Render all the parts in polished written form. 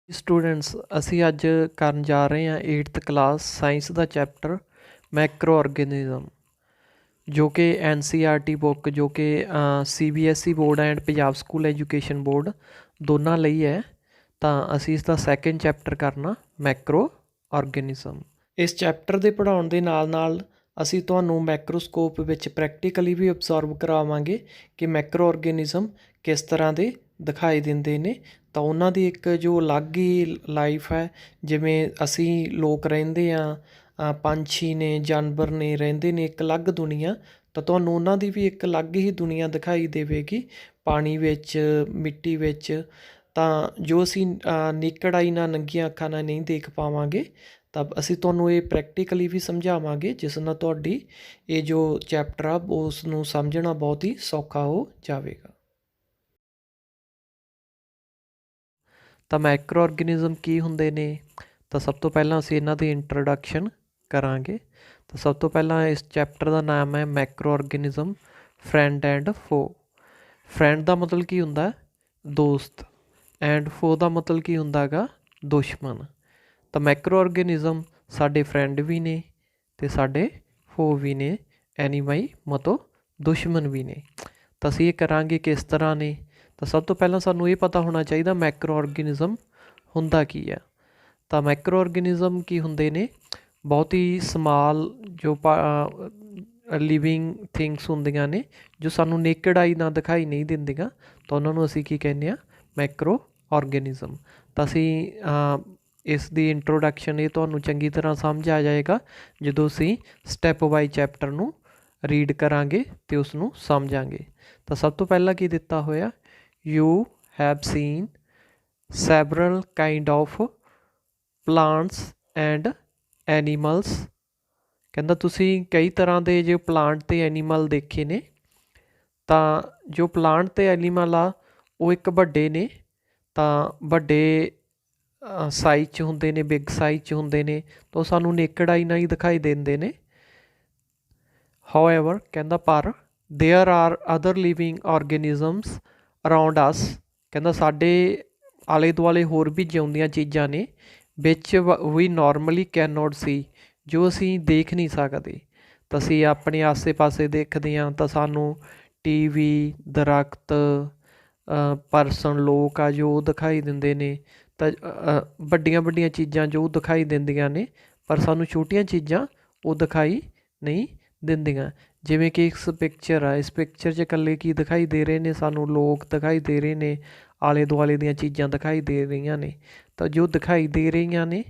Students ਅਸੀਂ ਅੱਜ ਕਰਨ ਜਾ ਰਹੇ ਹਾਂ 8th ਕਲਾਸ ਸਾਇੰਸ ਦਾ ਚੈਪਟਰ ਮੈਕਰੋ ਆਰਗੇਨਿਜ਼ਮ ਜੋ ਕਿ NCERT ਬੁੱਕ ਜੋ ਕਿ CBSE board and Punjab school education board ਦੋਨਾਂ ਲਈ ਹੈ। ਤਾਂ ਅਸੀਂ ਇਸ ਦਾ ਸੈਕੰਡ ਚੈਪਟਰ ਕਰਨਾ ਮੈਕਰੋ ਆਰਗੇਨਿਜ਼ਮ। ਇਸ ਚੈਪਟਰ ਦੇ ਪੜ੍ਹਾਉਣ ਦੇ ਨਾਲ ਨਾਲ ਅਸੀਂ ਤੁਹਾਨੂੰ ਮੈਕਰੋਸਕੋਪ ਵਿੱਚ ਪ੍ਰੈਕਟੀਕਲੀ ਵੀ ਅਬਜ਼ਰਵ ਕਰਾਵਾਂਗੇ ਕਿ ਮੈਕਰੋ ਆਰਗੇਨਿਜ਼ਮ ਕਿਸ ਤਰ੍ਹਾਂ ਦੇ ਦਿਖਾਈ ਦਿੰਦੇ ਨੇ। ਤਾਂ ਉਹਨਾਂ ਦੀ ਇੱਕ ਜੋ ਅਲੱਗ ਹੀ ਲਾਈਫ ਹੈ, ਜਿਵੇਂ ਅਸੀਂ ਲੋਕ ਰਹਿੰਦੇ ਹਾਂ, ਪੰਛੀ ਨੇ, ਜਾਨਵਰ ਨੇ ਰਹਿੰਦੇ ਨੇ ਇੱਕ ਅਲੱਗ ਦੁਨੀਆ, ਤਾਂ ਤੁਹਾਨੂੰ ਉਹਨਾਂ ਦੀ ਵੀ ਇੱਕ ਅਲੱਗ ਹੀ ਦੁਨੀਆ ਦਿਖਾਈ ਦੇਵੇਗੀ ਪਾਣੀ ਵਿੱਚ, ਮਿੱਟੀ ਵਿੱਚ। ਤਾਂ ਜੋ ਅਸੀਂ ਨੇਕੜ ਆਈ ਨਾਲ, ਨੰਗੀਆਂ ਅੱਖਾਂ ਨਾਲ ਨਹੀਂ ਦੇਖ ਪਾਵਾਂਗੇ, ਤਾਂ ਅਸੀਂ ਤੁਹਾਨੂੰ ਇਹ ਪ੍ਰੈਕਟੀਕਲੀ ਵੀ ਸਮਝਾਵਾਂਗੇ, ਜਿਸ ਨਾਲ ਤੁਹਾਡੀ ਇਹ ਜੋ ਚੈਪਟਰ ਆ ਉਸ ਨੂੰ ਸਮਝਣਾ ਬਹੁਤ ਹੀ ਸੌਖਾ ਹੋ ਜਾਵੇਗਾ। ਤਾਂ ਮੈਕਰੋ ਆਰਗੇਨਿਜ਼ਮ ਕੀ ਹੁੰਦੇ ਨੇ? ਤਾਂ ਸਭ ਤੋਂ ਪਹਿਲਾਂ ਅਸੀਂ ਇਹਨਾਂ ਦੀ ਇੰਟਰੋਡਕਸ਼ਨ ਕਰਾਂਗੇ। ਤਾਂ ਸਭ ਤੋਂ ਪਹਿਲਾਂ ਇਸ ਚੈਪਟਰ ਦਾ ਨਾਮ ਹੈ ਮੈਕਰੋ ਆਰਗੇਨਿਜ਼ਮ ਫਰੈਂਡ ਐਂਡ ਫੋ। ਫਰੈਂਡ ਦਾ ਮਤਲਬ ਕੀ ਹੁੰਦਾ? ਦੋਸਤ। ਐਂਡ ਫੋ ਦਾ ਮਤਲਬ ਕੀ ਹੁੰਦਾ ਹੈਗਾ? ਦੁਸ਼ਮਣ। ਤਾਂ ਮੈਕਰੋ ਆਰਗੇਨਿਜ਼ਮ ਸਾਡੇ ਫਰੈਂਡ ਵੀ ਨੇ ਅਤੇ ਸਾਡੇ ਫੋ ਵੀ ਨੇ, ਐਨੀਮੀ ਮਤਲਬ ਦੁਸ਼ਮਣ ਵੀ ਨੇ। ਤਾਂ ਅਸੀਂ ਇਹ ਕਰਾਂਗੇ ਕਿਸ ਤਰ੍ਹਾਂ ਨੇ। ਤਾਂ ਸਭ ਤੋਂ ਪਹਿਲਾਂ ਸਾਨੂੰ ਇਹ ਪਤਾ ਹੋਣਾ ਚਾਹੀਦਾ ਮੈਕਰੋ ਆਰਗੇਨਿਜ਼ਮ ਹੁੰਦਾ ਕੀ ਹੈ। ਤਾਂ ਮੈਕਰੋ ਆਰਗੇਨਿਜ਼ਮ ਕੀ ਹੁੰਦੇ ਨੇ? ਬਹੁਤ ਹੀ ਸਮਾਲ ਜੋ ਲਿਵਿੰਗ ਥਿੰਗਸ ਹੁੰਦੀਆਂ ਨੇ, ਜੋ ਸਾਨੂੰ ਨੇਕਡ ਆਈ ਨਾਲ ਦਿਖਾਈ ਨਹੀਂ ਦਿੰਦੀਆਂ, ਤਾਂ ਉਹਨਾਂ ਨੂੰ ਅਸੀਂ ਕੀ ਕਹਿੰਦੇ ਹਾਂ? Macro organism. ਤਾਂ ਅਸੀਂ ਇਸ ਦੀ ਇੰਟਰੋਡਕਸ਼ਨ ਇਹ ਤੁਹਾਨੂੰ ਚੰਗੀ ਤਰ੍ਹਾਂ ਸਮਝ ਆ ਜਾਏਗਾ ਜਦੋਂ ਅਸੀਂ ਸਟੈਪ ਬਾਈ ਚੈਪਟਰ ਨੂੰ ਰੀਡ ਕਰਾਂਗੇ ਅਤੇ ਉਸ ਨੂੰ ਸਮਝਾਂਗੇ। ਤਾਂ ਸਭ ਤੋਂ ਪਹਿਲਾਂ ਕੀ ਦਿੱਤਾ ਹੋਇਆ? You have seen several kind of plants and animals। ਕਹਿੰਦਾ ਤੁਸੀਂ ਕਈ ਤਰ੍ਹਾਂ ਦੇ ਜੋ ਪਲਾਂਟ ਅਤੇ ਐਨੀਮਲ ਦੇਖੇ ਨੇ। ਤਾਂ ਜੋ ਪਲਾਂਟ ਅਤੇ ਐਨੀਮਲ ਆ ਉਹ ਇੱਕ ਵੱਡੇ ਨੇ, ਤਾਂ ਵੱਡੇ ਸਾਈਜ਼ 'ਚ ਹੁੰਦੇ ਨੇ, ਬਿਗ ਸਾਈਜ਼ 'ਚ ਹੁੰਦੇ ਨੇ, ਤਾਂ ਉਹ ਸਾਨੂੰ ਨੇਕਡ ਆਈ ਨਾਲ ਹੀ ਦਿਖਾਈ ਦਿੰਦੇ ਨੇ। ਹਾਊਐਵਰ ਕਹਿੰਦਾ ਪਰ there are other living organisms around us. ਕਹਿੰਦਾ ਸਾਡੇ ਆਲੇ ਦੁਆਲੇ ਹੋਰ ਵੀ ਜਿਉਂਦੀਆਂ ਚੀਜ਼ਾਂ ਨੇ, ਵਿਚ ਵੀ ਨਾਰਮਲੀ ਕੈਨ ਨੋਟ ਸੀ, ਜੋ ਅਸੀਂ ਦੇਖ ਨਹੀਂ ਸਕਦੇ। ਤਾਂ ਅਸੀਂ ਆਪਣੇ ਆਸੇ ਪਾਸੇ ਦੇਖਦੇ ਹਾਂ ਤਾਂ ਸਾਨੂੰ TV, ਦਰਖਤ, ਪਰਸਨ, ਲੋਕ ਆ ਜੋ ਦਿਖਾਈ ਦਿੰਦੇ ਨੇ। ਤਾਂ ਵੱਡੀਆਂ ਵੱਡੀਆਂ ਚੀਜ਼ਾਂ ਜੋ ਦਿਖਾਈ ਦਿੰਦੀਆਂ ਨੇ, ਪਰ ਸਾਨੂੰ ਛੋਟੀਆਂ ਚੀਜ਼ਾਂ ਉਹ ਦਿਖਾਈ ਨਹੀਂ ਦਿੰਦੀਆਂ। ਜਿਵੇਂ ਕਿ ਇਸ ਪਿਕਚਰ ਆ, ਇਸ ਪਿਕਚਰ 'ਚ ਇਕੱਲੇ ਕੀ ਦਿਖਾਈ ਦੇ ਰਹੇ ਨੇ? ਸਾਨੂੰ ਲੋਕ ਦਿਖਾਈ ਦੇ ਰਹੇ ਨੇ, ਆਲੇ ਦੁਆਲੇ ਦੀਆਂ ਚੀਜ਼ਾਂ ਦਿਖਾਈ ਦੇ ਰਹੀਆਂ ਨੇ। ਤਾਂ ਜੋ ਦਿਖਾਈ ਦੇ ਰਹੀਆਂ ਨੇ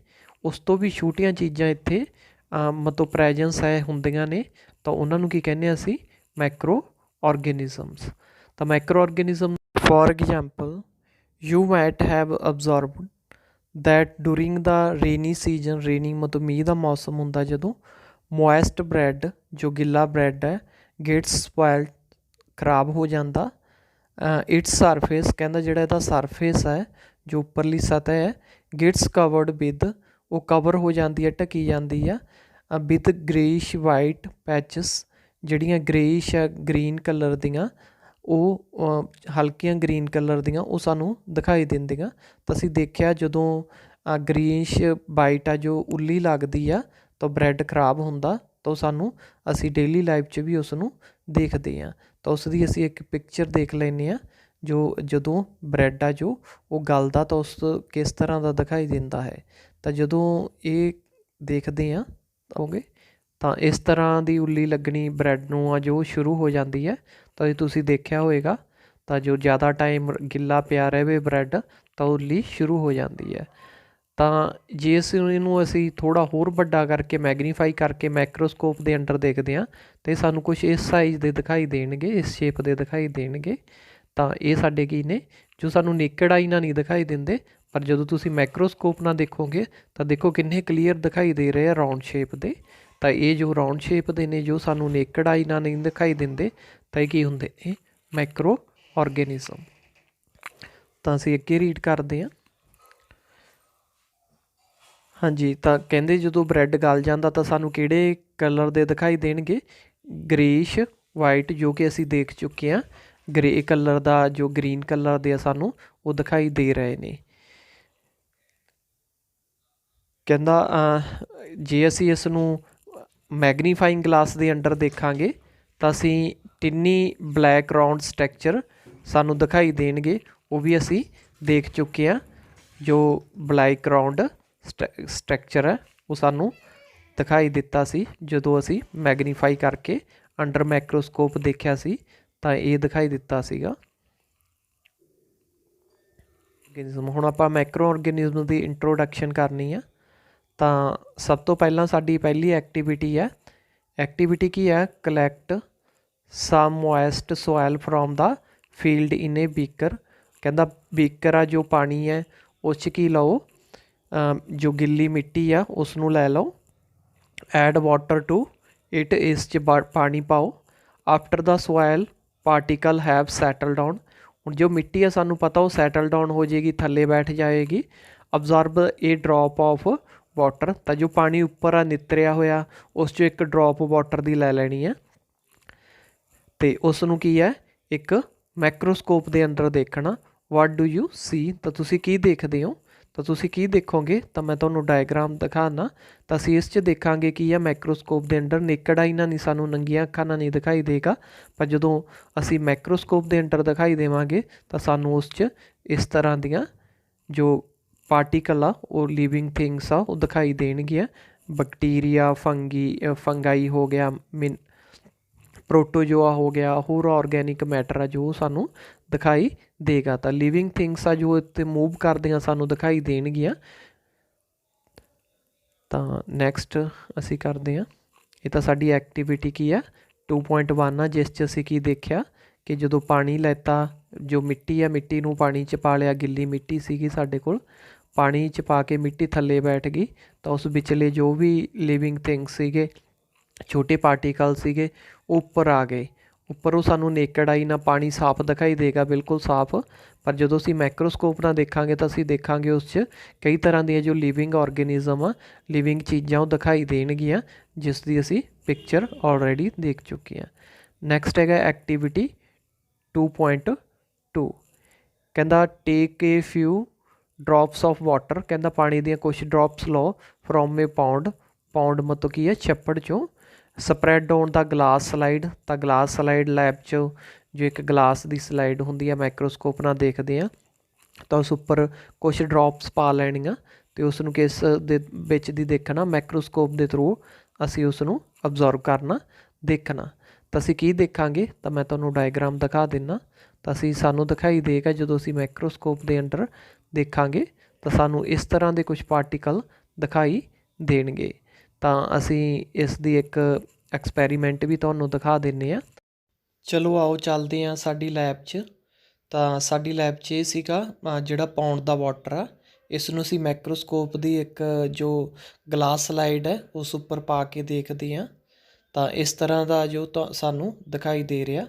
ਉਸ ਤੋਂ ਵੀ ਛੋਟੀਆਂ ਚੀਜ਼ਾਂ ਇੱਥੇ ਮਤਲਬ ਪ੍ਰੈਜੈਂਸ ਹੈ ਹੁੰਦੀਆਂ ਨੇ, ਤਾਂ ਉਹਨਾਂ ਨੂੰ ਕੀ ਕਹਿੰਦੇ ਹਾਂ ਅਸੀਂ? Micro organisms. ਤਾਂ micro organism for example you might have observed that during the rainy season, rainy ਮਤਲਬ ਮੀਂਹ ਦਾ ਮੌਸਮ ਹੁੰਦਾ ਜਦੋਂ, ਮੋਇਸਟ ਬ੍ਰੈਡ ਜੋ ਗਿੱਲਾ ਬ੍ਰੈਡ ਹੈ ਗੇਟਸ ਸਪੋਇਲਡ ਖਰਾਬ ਹੋ ਜਾਂਦਾ। ਇਟਸ ਸਰਫੇਸ ਕਹਿੰਦਾ ਜਿਹੜਾ ਇਹਦਾ ਸਰਫੇਸ ਹੈ, ਜੋ ਉੱਪਰਲੀ ਸਤਹ ਹੈ, ਗੇਟਸ ਕਵਰਡ ਵਿਦ ਉਹ ਕਵਰ ਹੋ ਜਾਂਦੀ ਹੈ, ਢਕੀ ਜਾਂਦੀ ਆ, ਵਿਦ ਗ੍ਰੇਇਸ਼ ਵਾਈਟ ਪੈਚਸ ਜਿਹੜੀਆਂ ਗ੍ਰੇਇਸ਼ ਹੈ, ਗਰੀਨ ਕਲਰ ਦੀਆਂ, ਉਹ ਹਲਕੀਆਂ ਗਰੀਨ ਕਲਰ ਦੀਆਂ ਉਹ ਸਾਨੂੰ ਦਿਖਾਈ ਦਿੰਦੀਆਂ। ਤਾਂ ਅਸੀਂ ਦੇਖਿਆ ਜਦੋਂ ਗ੍ਰੀਨਿਸ਼ ਵਾਈਟ ਆ ਜੋ ਉੱਲੀ ਲੱਗਦੀ ਆ ਤਾਂ ਬ੍ਰੈਡ ਖਰਾਬ ਹੁੰਦਾ, ਤਾਂ ਉਹ ਸਾਨੂੰ ਅਸੀਂ ਡੇਲੀ ਲਾਈਫ 'ਚ ਵੀ ਉਸ ਨੂੰ ਦੇਖਦੇ ਹਾਂ। ਤਾਂ ਉਸ ਦੀ ਅਸੀਂ ਇੱਕ ਪਿਕਚਰ ਦੇਖ ਲੈਂਦੇ ਹਾਂ, ਜੋ ਜਦੋਂ ਬ੍ਰੈਡ ਆ ਜੋ ਉਹ ਗਲਦਾ ਤਾਂ ਉਸ ਕਿਸ ਤਰ੍ਹਾਂ ਦਾ ਦਿਖਾਈ ਦਿੰਦਾ ਹੈ। ਤਾਂ ਜਦੋਂ ਇਹ ਦੇਖਦੇ ਹਾਂ ਹੋਗੇ ਤਾਂ ਇਸ ਤਰ੍ਹਾਂ ਦੀ ਉੱਲੀ ਲੱਗਣੀ ਬ੍ਰੈਡ ਨੂੰ ਆ ਜੋ ਸ਼ੁਰੂ ਹੋ ਜਾਂਦੀ ਹੈ। ਤਾਂ ਇਹ ਤੁਸੀਂ ਦੇਖਿਆ ਹੋਵੇਗਾ, ਤਾਂ ਜੋ ਜ਼ਿਆਦਾ ਟਾਈਮ ਗਿੱਲਾ ਪਿਆ ਰਹੇ ਬ੍ਰੈਡ ਤਾਂ ਉੱਲੀ ਸ਼ੁਰੂ ਹੋ ਜਾਂਦੀ ਹੈ। ਤਾਂ ਜੇ ਇਹਨੂੰ ਅਸੀਂ ਥੋੜ੍ਹਾ ਹੋਰ ਵੱਡਾ ਕਰਕੇ, ਮੈਗਨੀਫਾਈ ਕਰਕੇ ਮੈਕਰੋਸਕੋਪ ਦੇ ਅੰਡਰ ਦੇਖਦੇ ਹਾਂ ਤਾਂ ਇਹ ਸਾਨੂੰ ਕੁਛ ਇਸ ਸਾਈਜ਼ ਦੇ ਦਿਖਾਈ ਦੇਣਗੇ, ਇਸ ਸ਼ੇਪ ਦੇ ਦਿਖਾਈ ਦੇਣਗੇ। ਤਾਂ ਇਹ ਸਾਡੇ ਕੀ ਨੇ? ਜੋ ਸਾਨੂੰ ਨੇਕਡ ਆਈ ਨਾਲ ਨਹੀਂ ਦਿਖਾਈ ਦਿੰਦੇ, ਪਰ ਜਦੋਂ ਤੁਸੀਂ ਮੈਕਰੋਸਕੋਪ ਨਾਲ ਦੇਖੋਗੇ ਤਾਂ ਦੇਖੋ ਕਿੰਨੇ ਕਲੀਅਰ ਦਿਖਾਈ ਦੇ ਰਹੇ ਆ ਰਾਊਂਡ ਸ਼ੇਪ ਦੇ। ਤਾਂ ਇਹ ਜੋ ਰਾਊਂਡ ਸ਼ੇਪ ਦੇ ਨੇ, ਜੋ ਸਾਨੂੰ ਨੇਕਡ ਆਈ ਨਾਲ ਨਹੀਂ ਦਿਖਾਈ ਦਿੰਦੇ, ਤਾਂ ਇਹ ਕੀ ਹੁੰਦੇ ਨੇ? Macro organism. ਤਾਂ ਅਸੀਂ ਅੱਗੇ ਰੀਡ ਕਰਦੇ ਹਾਂ। ਹਾਂਜੀ, ਤਾਂ ਕਹਿੰਦੇ ਜਦੋਂ ਬ੍ਰੈਡ ਗਲ ਜਾਂਦਾ ਤਾਂ ਸਾਨੂੰ ਕਿਹੜੇ ਕਲਰ ਦੇ ਦਿਖਾਈ ਦੇਣਗੇ? ਗ੍ਰੇਇਸ਼ ਵਾਈਟ, ਜੋ ਕਿ ਅਸੀਂ ਦੇਖ ਚੁੱਕੇ ਹਾਂ। ਗ੍ਰੇ ਕਲਰ ਦਾ ਜੋ ਗ੍ਰੀਨ ਕਲਰ ਦੇ ਆ ਸਾਨੂੰ ਉਹ ਦਿਖਾਈ ਦੇ ਰਹੇ ਨੇ। ਕਹਿੰਦਾ ਜੇ ਅਸੀਂ ਇਸ ਨੂੰ ਮੈਗਨੀਫਾਈਂਗ ਗਲਾਸ ਦੇ ਅੰਡਰ ਦੇਖਾਂਗੇ ਤਾਂ ਅਸੀਂ ਟਿੰਨੀ ਬਲੈਕ ਰਾਊਂਡ ਸਟਰਕਚਰ ਸਾਨੂੰ ਦਿਖਾਈ ਦੇਣਗੇ। ਉਹ ਵੀ ਅਸੀਂ ਦੇਖ ਚੁੱਕੇ ਹਾਂ। ਜੋ ਬਲੈਕ ਰਾਊਂਡ ਸਟਰਕਚਰ ਹੈ ਉਹ ਸਾਨੂੰ ਦਿਖਾਈ ਦਿੱਤਾ ਸੀ ਜਦੋਂ ਅਸੀਂ ਮੈਗਨੀਫਾਈ ਕਰਕੇ ਅੰਡਰ ਮਾਈਕਰੋਸਕੋਪ ਦੇਖਿਆ ਸੀ ਤਾਂ ਇਹ ਦਿਖਾਈ ਦਿੱਤਾ ਸੀਗਾ। ਹੁਣ ਆਪਾਂ ਮਾਈਕਰੋ ਆਰਗੈਨਿਜ਼ਮ ਦੀ ਇੰਟਰੋਡਕਸ਼ਨ ਕਰਨੀ ਆ। ਤਾਂ ਸਭ ਤੋਂ ਪਹਿਲਾਂ ਸਾਡੀ ਪਹਿਲੀ ਐਕਟੀਵਿਟੀ ਹੈ। ਐਕਟੀਵਿਟੀ ਕੀ ਹੈ? Collect some moist soil from the field in a beaker. ਕਹਿੰਦਾ ਬੀਕਰ ਆ ਜੋ ਪਾਣੀ ਹੈ ਉਸ 'ਚ ਕੀ ਲਓ, ਜੋ ਗਿੱਲੀ ਮਿੱਟੀ ਆ ਉਸ ਨੂੰ ਲੈ ਲਓ। ਐਡ ਵਾਟਰ ਟੂ ਇਟ, ਇਸ 'ਚ ਪਾਣੀ ਪਾਓ। After the soil particle have settle down. ਹੁਣ ਜੋ ਮਿੱਟੀ ਆ ਸਾਨੂੰ ਪਤਾ ਉਹ ਸੈਟਲ ਡਾਊਨ ਹੋ ਜਾਏਗੀ, ਥੱਲੇ ਬੈਠ ਜਾਏਗੀ। ਅਬਜ਼ਰਬ ਏ ਡਰੋਪ ਆਫ ਵਾਟਰ, ਤਾਂ ਜੋ ਪਾਣੀ ਉੱਪਰ ਆ ਨਿਤਰਿਆ ਹੋਇਆ ਉਸ 'ਚੋਂ ਇੱਕ ਡਰੋਪ ਵਾਟਰ ਦੀ ਲੈ ਲੈਣੀ ਹੈ ਅਤੇ ਉਸ ਨੂੰ ਕੀ ਹੈ ਇੱਕ ਮਾਈਕਰੋਸਕੋਪ ਦੇ ਅੰਦਰ ਦੇਖਣਾ। ਵਾਟ ਡੂ ਯੂ ਸੀ, ਤਾਂ ਤੁਸੀਂ ਕੀ ਦੇਖਦੇ ਹੋ? ਤਾਂ ਤੁਸੀਂ ਕੀ ਦੇਖੋਗੇ? ਤਾਂ ਮੈਂ ਤੁਹਾਨੂੰ ਡਾਇਗਰਾਮ ਦਿਖਾਉਂਦਾ। ਤਾਂ ਅਸੀਂ ਇਸ 'ਚ ਦੇਖਾਂਗੇ ਕੀ ਆ ਮਾਈਕਰੋਸਕੋਪ ਦੇ ਅੰਡਰ ਨੇਕਡ ਆਈ ਨਾਲ ਨਹੀਂ, ਸਾਨੂੰ ਨੰਗੀਆਂ ਅੱਖਾਂ ਨਾਲ ਨਹੀਂ ਦਿਖਾਈ ਦੇਗਾ। ਪਰ ਜਦੋਂ ਅਸੀਂ ਮਾਈਕਰੋਸਕੋਪ ਦੇ ਅੰਡਰ ਦਿਖਾਈ ਦੇਵਾਂਗੇ ਤਾਂ ਸਾਨੂੰ ਉਸ 'ਚ ਇਸ ਤਰ੍ਹਾਂ ਦੀਆਂ ਜੋ ਪਾਰਟੀਕਲ ਆ ਉਹ ਲਿਵਿੰਗ ਥਿੰਗਸ ਆ ਉਹ ਦਿਖਾਈ ਦੇਣਗੀਆਂ। ਬੈਕਟੀਰੀਆ, ਫੰਗਾਈ ਹੋ ਗਿਆ, ਪ੍ਰੋਟੋਜੋਆ ਹੋ ਗਿਆ, ਹੋਰ ਔਰਗੈਨਿਕ ਮੈਟਰ ਆ ਜੋ ਸਾਨੂੰ ਦਿਖਾਈ ਦੇਗਾ। ਤਾਂ ਲਿਵਿੰਗ ਥਿੰਗਸ ਆ ਜੋ ਇੱਥੇ ਮੂਵ ਕਰਦੀਆਂ ਸਾਨੂੰ ਦਿਖਾਈ ਦੇਣਗੀਆਂ। ਤਾਂ ਨੈਕਸਟ ਅਸੀਂ ਕਰਦੇ ਹਾਂ। ਇਹ ਤਾਂ ਸਾਡੀ ਐਕਟੀਵਿਟੀ ਕੀ ਆ 2.1 ਆ, ਜਿਸ 'ਚ ਅਸੀਂ ਕੀ ਦੇਖਿਆ ਕਿ ਜਦੋਂ ਪਾਣੀ ਲੈਤਾ, ਜੋ ਮਿੱਟੀ ਆ ਮਿੱਟੀ ਨੂੰ ਪਾਣੀ 'ਚ ਪਾ ਲਿਆ। ਗਿੱਲੀ ਮਿੱਟੀ ਸੀਗੀ ਸਾਡੇ ਕੋਲ, ਪਾਣੀ 'ਚ ਪਾ ਕੇ ਮਿੱਟੀ ਥੱਲੇ ਬੈਠ ਗਈ ਤਾਂ ਉਸ ਵਿਚਲੇ ਜੋ ਵੀ ਲਿਵਿੰਗ ਥਿੰਗਸ ਸੀਗੇ, ਛੋਟੇ ਪਾਰਟੀਕਲ ਸੀਗੇ ਉਹ ਉੱਪਰ ਆ ਗਏ। ਉੱਪਰ ਉਹ ਸਾਨੂੰ ਨੇਕਡ ਆਈ ਨਾਲ ਪਾਣੀ ਸਾਫ਼ ਦਿਖਾਈ ਦੇਗਾ, ਬਿਲਕੁਲ ਸਾਫ਼। ਪਰ ਜਦੋਂ ਅਸੀਂ ਮਾਈਕਰੋਸਕੋਪ ਨਾਲ ਦੇਖਾਂਗੇ ਤਾਂ ਅਸੀਂ ਦੇਖਾਂਗੇ ਉਸ 'ਚ ਕਈ ਤਰ੍ਹਾਂ ਦੀਆਂ ਜੋ ਲਿਵਿੰਗ ਔਰਗੈਨਿਜ਼ਮ ਆ, ਲਿਵਿੰਗ ਚੀਜ਼ਾਂ ਉਹ ਦਿਖਾਈ ਦੇਣਗੀਆਂ, ਜਿਸ ਦੀ ਅਸੀਂ ਪਿਕਚਰ ਆਲਰੇਡੀ ਦੇਖ ਚੁੱਕੇ ਹਾਂ। ਨੈਕਸਟ ਹੈਗਾ ਐਕਟੀਵਿਟੀ 2.2। ਕਹਿੰਦਾ ਟੇਕ ਏ ਫਿਊ ਡਰੋਪਸ ਆਫ ਵਾਟਰ। ਕਹਿੰਦਾ ਪਾਣੀ ਦੀਆਂ ਕੁਛ ਡਰੋਪਸ ਲਓ ਫਰੋਮ ਏ ਪੌਂਡ। ਪੌਂਡ ਮਤਲਬ ਕੀ ਹੈ? ਛੱਪੜ 'ਚੋਂ। Spread on the glass slide, ਤਾਂ ਗਲਾਸ ਸਲਾਈਡ ਲੈਬ 'ਚ ਜੋ ਇੱਕ ਗਲਾਸ ਦੀ ਸਲਾਈਡ ਹੁੰਦੀ ਹੈ ਮਾਈਕਰੋਸਕੋਪ ਨਾਲ ਦੇਖਦੇ ਹਾਂ ਤਾਂ ਉਸ ਉੱਪਰ ਕੁਛ ਡਰੋਪਸ ਪਾ ਲੈਣੀਆਂ ਅਤੇ ਉਸ ਨੂੰ ਕਿਸ ਦੇ ਵਿੱਚ ਦੀ ਦੇਖਣਾ, ਮਾਈਕਰੋਸਕੋਪ ਦੇ ਥਰੂ ਅਸੀਂ ਉਸ ਨੂੰ ਅਬਜ਼ਰਵ ਕਰਨਾ, ਦੇਖਣਾ। ਤਾਂ ਅਸੀਂ ਕੀ ਦੇਖਾਂਗੇ? ਤਾਂ ਮੈਂ ਤੁਹਾਨੂੰ ਡਾਇਗਰਾਮ ਦਿਖਾ ਦਿੰਦਾ। ਤਾਂ ਸਾਨੂੰ ਦਿਖਾਈ ਦੇਗਾ ਜਦੋਂ ਅਸੀਂ ਮਾਈਕਰੋਸਕੋਪ ਦੇ ਅੰਡਰ ਦੇਖਾਂਗੇ ਤਾਂ ਸਾਨੂੰ ਇਸ ਤਰ੍ਹਾਂ ਦੇ ਕੁਛ ਪਾਰਟੀਕਲ ਦਿਖਾਈ ਦੇਣਗੇ। ਤਾਂ ਅਸੀਂ ਇਸ ਦੀ ਇੱਕ ਐਕਸਪੈਰੀਮੈਂਟ ਵੀ ਤੁਹਾਨੂੰ ਦਿਖਾ ਦਿੰਦੇ ਹਾਂ। ਚਲੋ ਆਓ ਚੱਲਦੇ ਹਾਂ ਸਾਡੀ ਲੈਬ 'ਚ। ਤਾਂ ਸਾਡੀ ਲੈਬ 'ਚ ਇਹ ਸੀਗਾ ਜਿਹੜਾ ਪੌਂਡ ਦਾ ਵਾਟਰ ਆ, ਇਸ ਨੂੰ ਅਸੀਂ ਮਾਈਕਰੋਸਕੋਪ ਦੀ ਇੱਕ ਜੋ ਗਲਾਸ ਸਲਾਈਡ ਹੈ ਉਸ ਉੱਪਰ ਪਾ ਕੇ ਦੇਖਦੇ ਹਾਂ। ਤਾਂ ਇਸ ਤਰ੍ਹਾਂ ਦਾ ਜੋ ਤਾਂ ਸਾਨੂੰ ਦਿਖਾਈ ਦੇ ਰਿਹਾ।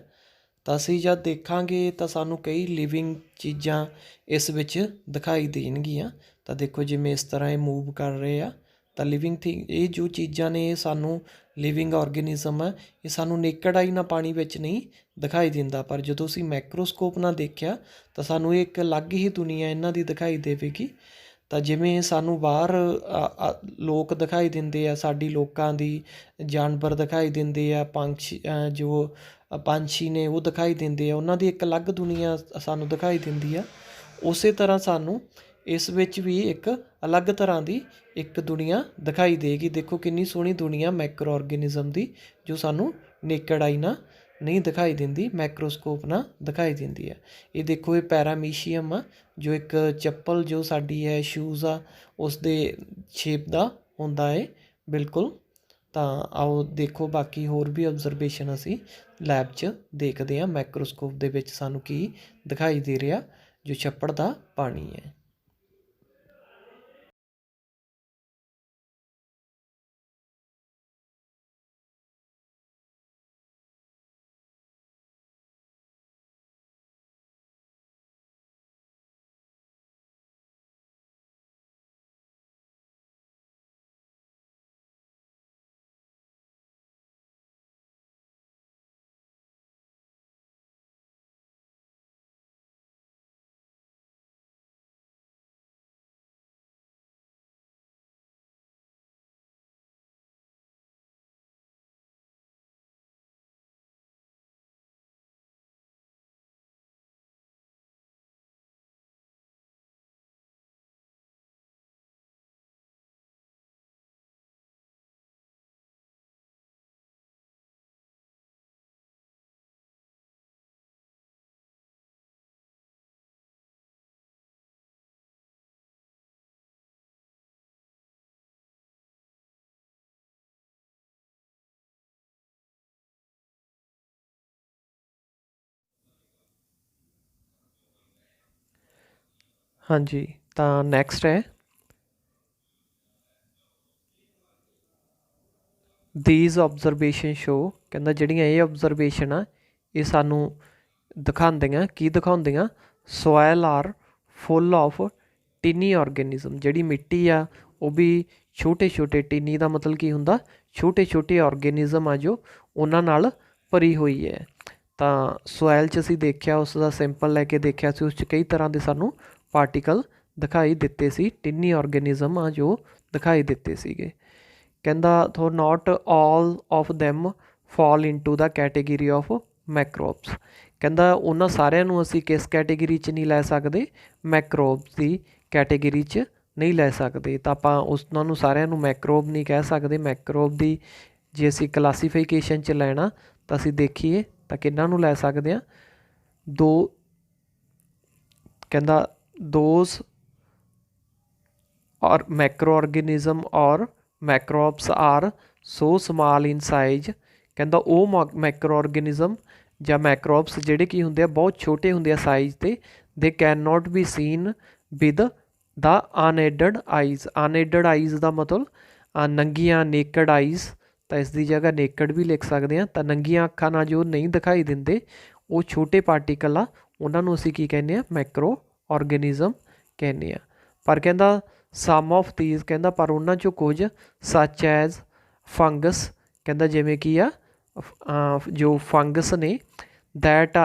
ਤਾਂ ਅਸੀਂ ਜਦ ਦੇਖਾਂਗੇ ਤਾਂ ਸਾਨੂੰ ਕਈ ਲਿਵਿੰਗ ਚੀਜ਼ਾਂ ਇਸ ਵਿੱਚ ਦਿਖਾਈ ਦੇਣਗੀਆਂ। ਤਾਂ ਦੇਖੋ ਜਿਵੇਂ ਇਸ ਤਰ੍ਹਾਂ ਇਹ ਮੂਵ ਕਰ ਰਹੇ ਆ। ਤਾਂ ਲਿਵਿੰਗ ਥਿੰਗ, ਇਹ ਜੋ ਚੀਜ਼ਾਂ ਨੇ ਇਹ ਸਾਨੂੰ ਲਿਵਿੰਗ ਔਰਗੈਨਿਜ਼ਮ ਹੈ, ਇਹ ਸਾਨੂੰ ਨੇਕਡ ਆਈ ਨਾਲ ਪਾਣੀ ਵਿੱਚ ਨਹੀਂ ਦਿਖਾਈ ਦਿੰਦਾ। ਪਰ ਜਦੋਂ ਅਸੀਂ ਮਾਈਕਰੋਸਕੋਪ ਨਾਲ ਦੇਖਿਆ ਤਾਂ ਸਾਨੂੰ ਇਹ ਇੱਕ ਅਲੱਗ ਹੀ ਦੁਨੀਆ ਇਹਨਾਂ ਦੀ ਦਿਖਾਈ ਦੇਵੇਗੀ। ਤਾਂ ਜਿਵੇਂ ਸਾਨੂੰ ਬਾਹਰ ਲੋਕ ਦਿਖਾਈ ਦਿੰਦੇ ਆ, ਸਾਡੀ ਲੋਕਾਂ ਦੀ ਜਾਨਵਰ ਦਿਖਾਈ ਦਿੰਦੇ ਆ, ਪੰਛੀ ਜੋ ਪੰਛੀ ਨੇ ਉਹ ਦਿਖਾਈ ਦਿੰਦੇ ਆ, ਉਹਨਾਂ ਦੀ ਇੱਕ ਅਲੱਗ ਦੁਨੀਆ ਸਾਨੂੰ ਦਿਖਾਈ ਦਿੰਦੀ ਆ। ਉਸੇ ਤਰ੍ਹਾਂ ਸਾਨੂੰ ਇਸ ਵਿੱਚ ਵੀ ਇੱਕ ਅਲੱਗ ਤਰ੍ਹਾਂ ਦੀ ਇੱਕ ਦੁਨੀਆ ਦਿਖਾਈ ਦੇਗੀ। ਦੇਖੋ ਕਿੰਨੀ ਸੋਹਣੀ ਦੁਨੀਆ ਮਾਈਕਰੋ ਔਰਗੈਨਿਜ਼ਮ ਦੀ, ਜੋ ਸਾਨੂੰ ਨੇਕਡ ਆਈ ਨਾਲ ਨਹੀਂ ਦਿਖਾਈ ਦਿੰਦੀ, ਮਾਈਕਰੋਸਕੋਪ ਨਾਲ ਦਿਖਾਈ ਦਿੰਦੀ ਹੈ। ਇਹ ਦੇਖੋ ਇਹ ਪੈਰਾਮੀਸ਼ੀਅਮ ਆ, ਜੋ ਇੱਕ ਚੱਪਲ ਜੋ ਸਾਡੀ ਹੈ ਸ਼ੂਜ਼ ਆ ਉਸ ਦੇ ਸ਼ੇਪ ਦਾ ਹੁੰਦਾ ਹੈ ਬਿਲਕੁਲ। ਤਾਂ ਆਓ ਦੇਖੋ ਬਾਕੀ ਹੋਰ ਵੀ ਓਬਜ਼ਰਵੇਸ਼ਨ ਅਸੀਂ ਲੈਬ 'ਚ ਦੇਖਦੇ ਹਾਂ। ਮਾਈਕਰੋਸਕੋਪ ਦੇ ਵਿੱਚ ਸਾਨੂੰ ਕੀ ਦਿਖਾਈ ਦੇ ਰਿਹਾ, ਜੋ ਛੱਪੜ ਦਾ ਪਾਣੀ ਹੈ। हाँ जी, ਤਾਂ ਨੈਕਸਟ ਹੈ these observation show, ਕਹਿੰਦਾ ਜਿਹੜੀਆਂ ਇਹ observation ਆ ਇਹ ਸਾਨੂੰ ਦਿਖਾਉਂਦੀਆਂ ਕੀ ਦਿਖਾਉਂਦੀਆਂ soil are full of tiny organism, ਜਿਹੜੀ ਮਿੱਟੀ ਆ ਉਹ ਵੀ ਛੋਟੇ ਛੋਟੇ, ਟੀਨੀ ਦਾ ਮਤਲਬ ਕੀ ਹੁੰਦਾ ਛੋਟੇ ਛੋਟੇ ਔਰਗੇਨਿਜ਼ਮ ਆ ਜੋ ਉਹਨਾਂ ਨਾਲ ਭਰੀ ਹੋਈ ਹੈ। ਤਾਂ ਸੋਇਲ 'ਚ ਅਸੀਂ ਦੇਖਿਆ ਉਸ ਦਾ ਸੈਂਪਲ ਲੈ ਕੇ ਦੇਖਿਆ ਸੀ, ਉਸ 'ਚ ਕਈ ਤਰ੍ਹਾਂ ਦੇ ਸਾਨੂੰ ਪਾਰਟੀਕਲ ਦਿਖਾਈ ਦਿੱਤੇ ਸੀ, ਟਿੰਨੀ ਔਰਗੇਨਿਜ਼ਮ ਆ ਜੋ ਦਿਖਾਈ ਦਿੱਤੇ ਸੀਗੇ। ਕਹਿੰਦਾ though not all of them fall into the category of microbes, ਕਹਿੰਦਾ ਉਹਨਾਂ ਸਾਰਿਆਂ ਨੂੰ ਅਸੀਂ ਕਿਸ ਕੈਟੇਗਰੀ 'ਚ ਨਹੀਂ ਲੈ ਸਕਦੇ, ਮੈਕਰੋਬਸ ਦੀ ਕੈਟੇਗਰੀ 'ਚ ਨਹੀਂ ਲੈ ਸਕਦੇ। ਤਾਂ ਆਪਾਂ ਉਹਨਾਂ ਨੂੰ ਸਾਰਿਆਂ ਨੂੰ ਮੈਕਰੋਬ ਨਹੀਂ ਕਹਿ ਸਕਦੇ। ਮੈਕਰੋਬ ਦੀ ਜੇ ਅਸੀਂ ਕਲਾਸੀਫਿਕੇਸ਼ਨ 'ਚ ਲੈਣਾ ਤਾਂ ਅਸੀਂ ਦੇਖੀਏ ਤਾਂ ਕਿਹਨਾਂ ਨੂੰ ਲੈ ਸਕਦੇ ਹਾਂ, ਦੋ ਕਹਿੰਦਾ ਦੋਜ਼ ਔਰ micro organism or microbes are so small in size, ਕਹਿੰਦਾ ਉਹ ਮੈਕਰੋ ਔਰਗੇਨਿਜ਼ਮ ਜਾਂ ਮੈਕਰੋਬਸ ਜਿਹੜੇ ਕੀ ਹੁੰਦੇ ਆ ਬਹੁਤ ਛੋਟੇ ਹੁੰਦੇ ਆ ਸਾਈਜ਼ 'ਤੇ, they can not be seen with the unaided eyes. Unaided eyes ਦਾ ਮਤਲਬ ਨੰਗੀਆਂ, ਨੇਕਡ ਆਈਜ਼, ਤਾਂ ਇਸ ਦੀ ਜਗ੍ਹਾ ਨੇਕਡ ਵੀ ਲਿਖ ਸਕਦੇ ਹਾਂ। ਤਾਂ ਨੰਗੀਆਂ ਅੱਖਾਂ ਨਾਲ ਜੋ ਨਹੀਂ ਦਿਖਾਈ ਦਿੰਦੇ ਉਹ ਛੋਟੇ ਪਾਰਟੀਕਲ ਆ, ਉਹਨਾਂ ਨੂੰ ਅਸੀਂ ਕੀ ਕਹਿੰਦੇ ਹਾਂ, ਮੈਕਰੋ ਔਰਗੇਨਿਜ਼ਮ ਕਹਿੰਦੇ ਹਾਂ। ਪਰ ਕਹਿੰਦਾ ਸਮ ਆਫ ਥੀਜ਼, ਕਹਿੰਦਾ ਪਰ ਉਹਨਾਂ 'ਚੋਂ ਕੁਝ ਸੱਚ ਐਜ਼ ਫੰਗਸ, ਕਹਿੰਦਾ ਜਿਵੇਂ ਕੀ ਆ ਜੋ ਫੰਗਸ ਨੇ, ਦੈਟ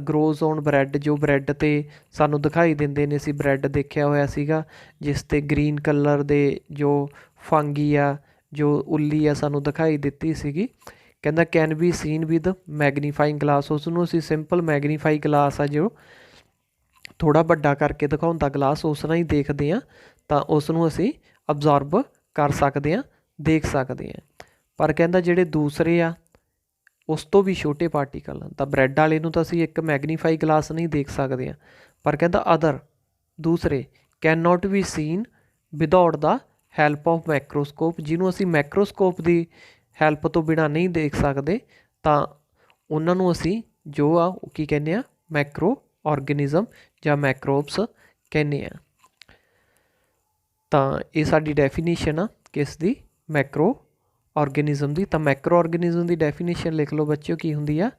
ਗਰੋਜ਼ ਔਨ ਬਰੈਡ, ਜੋ ਬਰੈਡ 'ਤੇ ਸਾਨੂੰ ਦਿਖਾਈ ਦਿੰਦੇ ਨੇ। ਅਸੀਂ ਬਰੈਡ ਦੇਖਿਆ ਹੋਇਆ ਸੀਗਾ ਜਿਸ 'ਤੇ ਗਰੀਨ ਕਲਰ ਦੇ ਜੋ ਫੰਗੀ ਆ, ਜੋ ਉੱਲੀ ਆ ਸਾਨੂੰ ਦਿਖਾਈ ਦਿੱਤੀ ਸੀਗੀ। ਕਹਿੰਦਾ can be seen with magnifying glass, ਉਸ ਨੂੰ ਅਸੀਂ ਸਿੰਪਲ ਮੈਗਨੀਫਾਈ ਗਲਾਸ ਆ ਜੋ ਥੋੜ੍ਹਾ ਵੱਡਾ ਕਰਕੇ ਦਿਖਾਉਂਦਾ ਗਲਾਸ, ਉਸ ਨਾਲ ਹੀ ਦੇਖਦੇ ਹਾਂ ਤਾਂ ਉਸ ਨੂੰ ਅਸੀਂ ਅਬਜ਼ੋਰਬ ਕਰ ਸਕਦੇ ਹਾਂ, ਦੇਖ ਸਕਦੇ ਹਾਂ। ਪਰ ਕਹਿੰਦਾ ਜਿਹੜੇ ਦੂਸਰੇ ਆ ਉਸ ਤੋਂ ਵੀ ਛੋਟੇ ਪਾਰਟੀਕਲ, ਤਾਂ ਬਰੈਡ ਵਾਲੇ ਨੂੰ ਤਾਂ ਅਸੀਂ ਇੱਕ ਮੈਗਨੀਫਾਈ ਗਲਾਸ ਨਹੀਂ ਦੇਖ ਸਕਦੇ ਹਾਂ, ਪਰ ਕਹਿੰਦਾ ਅਦਰ ਦੂਸਰੇ can not be seen without the help of microscope, ਜਿਹਨੂੰ ਅਸੀਂ ਮੈਕਰੋਸਕੋਪ ਦੀ ਹੈਲਪ ਤੋਂ ਬਿਨਾਂ ਨਹੀਂ ਦੇਖ ਸਕਦੇ, ਤਾਂ ਉਹਨਾਂ ਨੂੰ ਅਸੀਂ ਜੋ ਆ ਉਹ ਕੀ ਕਹਿੰਦੇ ਆ, ਮੈਕਰੋ ਔਰਗੇਨਿਜ਼ਮ ਜਾਂ ਮੈਕਰੋਬਸ ਕਹਿੰਦੇ ਆ। ਤਾਂ ਇਹ ਸਾਡੀ ਡੈਫੀਨੇਸ਼ਨ ਆ ਕਿਸ ਦੀ, ਮੈਕਰੋ ਔਰਗੇਨਿਜ਼ਮ ਦੀ। ਤਾਂ ਮੈਕਰੋ ਔਰਗੇਨਿਜ਼ਮ ਦੀ ਡੈਫੀਨੇਸ਼ਨ ਲਿਖ ਲਓ ਬੱਚਿਓ ਕੀ ਹੁੰਦੀ ਆ।